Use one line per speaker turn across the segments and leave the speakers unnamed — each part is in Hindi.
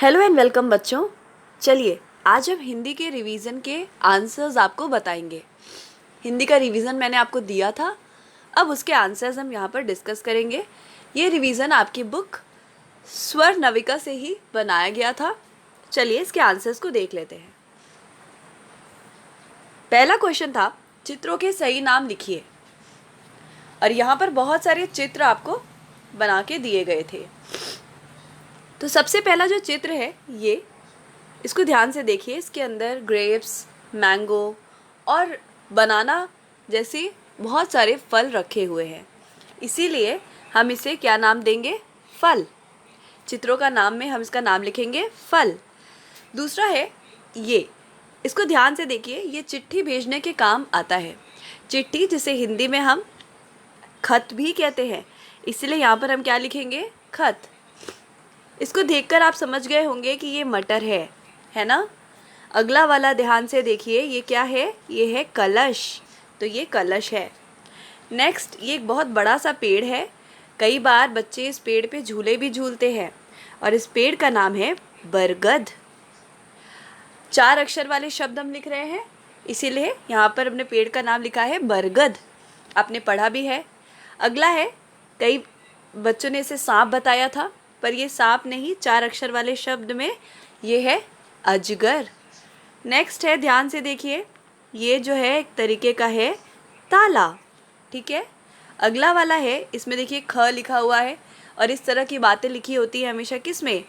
हेलो एंड वेलकम बच्चों। चलिए आज हम हिंदी के रिवीजन के आंसर्स आपको बताएंगे। हिंदी का रिवीजन मैंने आपको दिया था, अब उसके आंसर्स हम यहाँ पर डिस्कस करेंगे। ये रिवीजन आपकी बुक स्वर नविका से ही बनाया गया था। चलिए इसके आंसर्स को देख लेते हैं। पहला क्वेश्चन था चित्रों के सही नाम लिखिए, और यहाँ पर बहुत सारे चित्र आपको बना के दिए गए थे। तो सबसे पहला जो चित्र है ये, इसको ध्यान से देखिए। इसके अंदर ग्रेप्स, मैंगो और बनाना जैसे बहुत सारे फल रखे हुए हैं, इसीलिए हम इसे क्या नाम देंगे? फल। चित्रों का नाम में हम इसका नाम लिखेंगे फल। दूसरा है ये, इसको ध्यान से देखिए। ये चिट्ठी भेजने के काम आता है। चिट्ठी जिसे हिंदी में हम खत भी कहते हैं, इसीलिए यहाँ पर हम क्या लिखेंगे? खत। इसको देखकर आप समझ गए होंगे कि ये मटर है ना। अगला वाला ध्यान से देखिए, ये क्या है? ये है कलश, तो ये कलश है। नेक्स्ट, ये एक बहुत बड़ा सा पेड़ है। कई बार बच्चे इस पेड़ पे झूले भी झूलते हैं, और इस पेड़ का नाम है बरगद। 4 अक्षर वाले शब्द हम लिख रहे हैं, इसीलिए यहाँ पर हमने पेड़ का नाम लिखा है बरगद। आपने पढ़ा भी है। अगला है, कई बच्चों ने इसे सांप बताया था, पर ये सांप नहीं, 4 अक्षर वाले शब्द में ये है अजगर। नेक्स्ट है, ध्यान से देखिए, ये जो है एक तरीके का है ताला, ठीक है। अगला वाला है, इसमें देखिए ख लिखा हुआ है, और इस तरह की बातें लिखी होती है हमेशा किस में?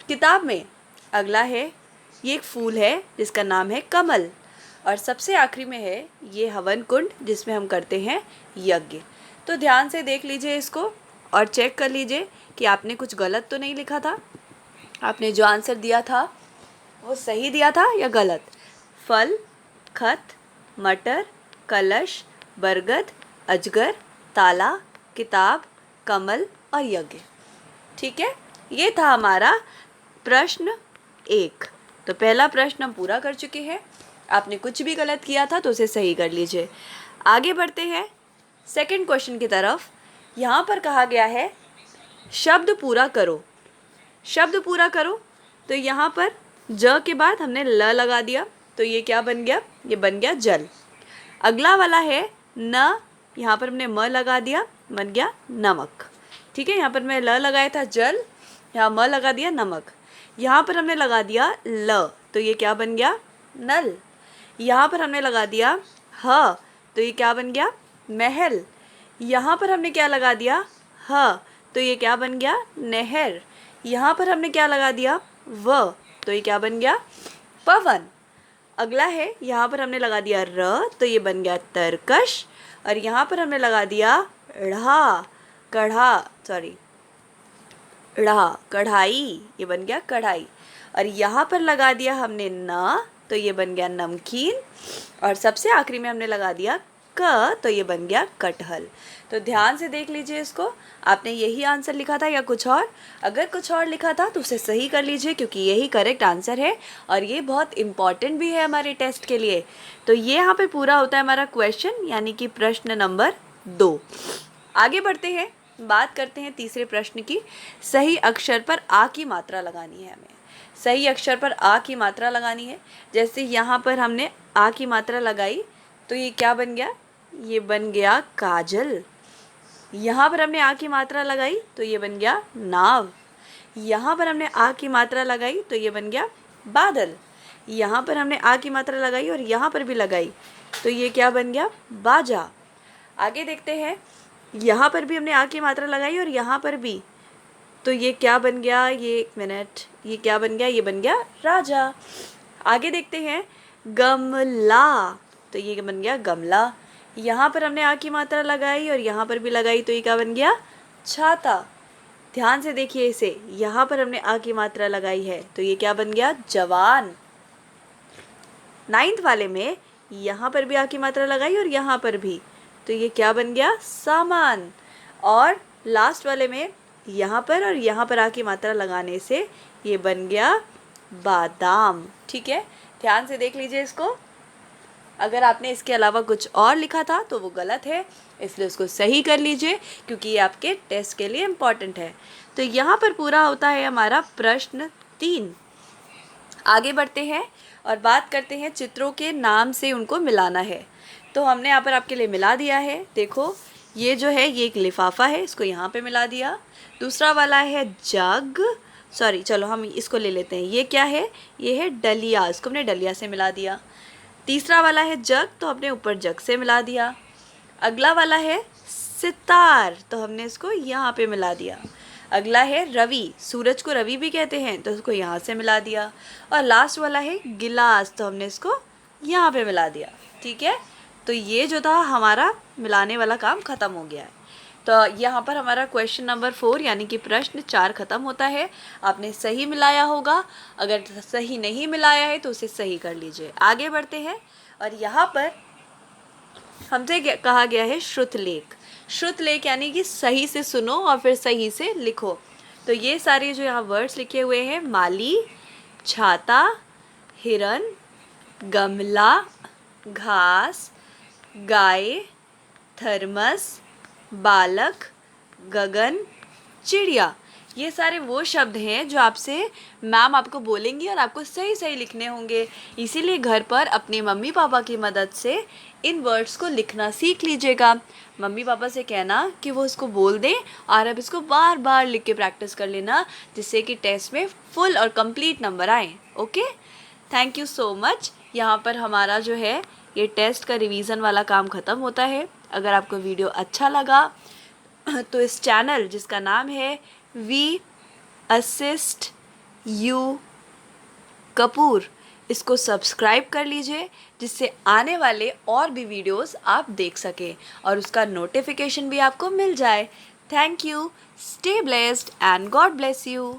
किताब में। अगला है, ये एक फूल है जिसका नाम है कमल, और सबसे आखिरी में है ये हवन कुंड जिसमें हम करते हैं यज्ञ। तो ध्यान से देख लीजिए इसको और चेक कर लीजिए कि आपने कुछ गलत तो नहीं लिखा था। आपने जो आंसर दिया था वो सही दिया था या गलत? फल, खत, मटर, कलश, बरगद, अजगर, ताला, किताब, कमल और यज्ञ। ठीक है, ये था हमारा प्रश्न 1। तो पहला प्रश्न हम पूरा कर चुके हैं। आपने कुछ भी गलत किया था तो उसे सही कर लीजिए। आगे बढ़ते हैं सेकंड क्वेश्चन की तरफ। यहाँ पर कहा गया है शब्द पूरा करो। शब्द पूरा करो, तो यहाँ पर ज के बाद हमने ल लगा दिया, तो ये क्या बन गया? ये बन गया जल। अगला वाला है न, यहाँ पर हमने म लगा दिया, बन गया नमक। ठीक है, यहाँ पर मैं ल लगाया था जल, यहाँ म लगा दिया नमक। यहाँ पर हमने लगा दिया ल, तो ये क्या बन गया? नल। यहाँ पर हमने लगा दिया ह, तो ये क्या बन गया? महल। यहाँ पर हमने क्या लगा दिया? ह, तो ये क्या बन गया? नहर। यहाँ पर हमने क्या लगा दिया? व, तो ये क्या बन गया? पवन। अगला है, यहाँ पर हमने लगा दिया र, तो ये बन गया तरकश। और यहाँ पर हमने लगा दिया कढ़ाई, ये बन गया कढ़ाई। और यहाँ पर लगा दिया हमने न, तो ये बन गया नमकीन। और सबसे आखिरी में हमने लगा दिया क, तो ये बन गया कटहल। तो ध्यान से देख लीजिए इसको, आपने यही आंसर लिखा था या कुछ और? अगर कुछ और लिखा था तो उसे सही कर लीजिए, क्योंकि यही करेक्ट आंसर है और ये बहुत इम्पॉर्टेंट भी है हमारे टेस्ट के लिए। तो ये यहाँ पे पूरा होता है हमारा क्वेश्चन, यानी कि प्रश्न नंबर 2। आगे बढ़ते हैं, बात करते हैं तीसरे प्रश्न की। सही अक्षर पर आ की मात्रा लगानी है हमें। सही अक्षर पर आ की मात्रा लगानी है। जैसे यहाँ पर हमने आ की मात्रा लगाई, तो ये क्या बन गया? ये बन गया काजल। यहाँ पर हमने आ की मात्रा लगाई, तो ये बन गया नाव। यहाँ पर हमने आ की मात्रा लगाई, तो ये बन गया बादल। यहाँ पर हमने आ की मात्रा लगाई और यहाँ पर भी लगाई, तो ये क्या बन गया? बाजा। आगे देखते हैं, यहाँ पर भी हमने आ की मात्रा लगाई और यहाँ पर भी, तो ये क्या बन गया? ये एक मिनट, ये क्या बन गया? ये बन गया राजा। आगे देखते हैं, गमला, तो ये बन गया गमला। यहाँ पर हमने आ की मात्रा लगाई और यहाँ पर भी लगाई, तो ये क्या बन गया? छाता। ध्यान से देखिए इसे, यहाँ पर हमने आ की मात्रा लगाई है, तो ये क्या बन गया? जवान। 9th वाले में यहाँ पर भी आ की मात्रा लगाई और यहाँ पर भी, तो ये क्या बन गया? सामान। और लास्ट वाले में यहाँ पर और यहाँ पर आ की मात्रा लगाने से ये बन गया बादाम। ठीक है, ध्यान से देख लीजिए इसको। अगर आपने इसके अलावा कुछ और लिखा था तो वो गलत है, इसलिए उसको सही कर लीजिए, क्योंकि ये आपके टेस्ट के लिए इम्पॉर्टेंट है। तो यहाँ पर पूरा होता है हमारा प्रश्न 3। आगे बढ़ते हैं और बात करते हैं चित्रों के नाम से उनको मिलाना है। तो हमने यहाँ पर आपके लिए मिला दिया है। देखो ये जो है ये एक लिफाफा है, इसको यहाँ पे मिला दिया। दूसरा वाला है जग, सॉरी चलो हम इसको ले लेते हैं। ये क्या है? ये है डलिया, इसको हमने डलिया से मिला दिया। तीसरा वाला है जग, तो हमने ऊपर जग से मिला दिया। अगला वाला है सितार, तो हमने इसको यहाँ पे मिला दिया। अगला है रवि, सूरज को रवि भी कहते हैं, तो इसको यहाँ से मिला दिया। और लास्ट वाला है गिलास, तो हमने इसको यहाँ पे मिला दिया। ठीक है, तो ये जो था हमारा मिलाने वाला काम ख़त्म हो गया है। तो यहाँ पर हमारा क्वेश्चन नंबर 4 यानी कि प्रश्न 4 ख़त्म होता है। आपने सही मिलाया होगा, अगर सही नहीं मिलाया है तो उसे सही कर लीजिए। आगे बढ़ते हैं और यहाँ पर हमसे कहा गया है श्रुतलेख। श्रुतलेख यानी कि सही से सुनो और फिर सही से लिखो। तो ये सारे जो यहाँ वर्ड्स लिखे हुए हैं, माली, छाता, हिरन, गमला, घास, गाय, थर्मस, बालक, गगन, चिड़िया, ये सारे वो शब्द हैं जो आपसे मैम आपको बोलेंगी और आपको सही सही लिखने होंगे। इसीलिए घर पर अपने मम्मी पापा की मदद से इन वर्ड्स को लिखना सीख लीजिएगा। मम्मी पापा से कहना कि वो इसको बोल दें और अब इसको बार बार लिख के प्रैक्टिस कर लेना, जिससे कि टेस्ट में फुल और कंप्लीट नंबर आए। Okay, thank you so much. यहाँ पर हमारा जो है ये टेस्ट का रिवीजन वाला काम ख़त्म होता है। अगर आपको वीडियो अच्छा लगा तो इस चैनल जिसका नाम है वी असिस्ट यू कपूर, इसको सब्सक्राइब कर लीजिए, जिससे आने वाले और भी वीडियोस आप देख सकें और उसका नोटिफिकेशन भी आपको मिल जाए। Thank you, stay blessed and God bless you.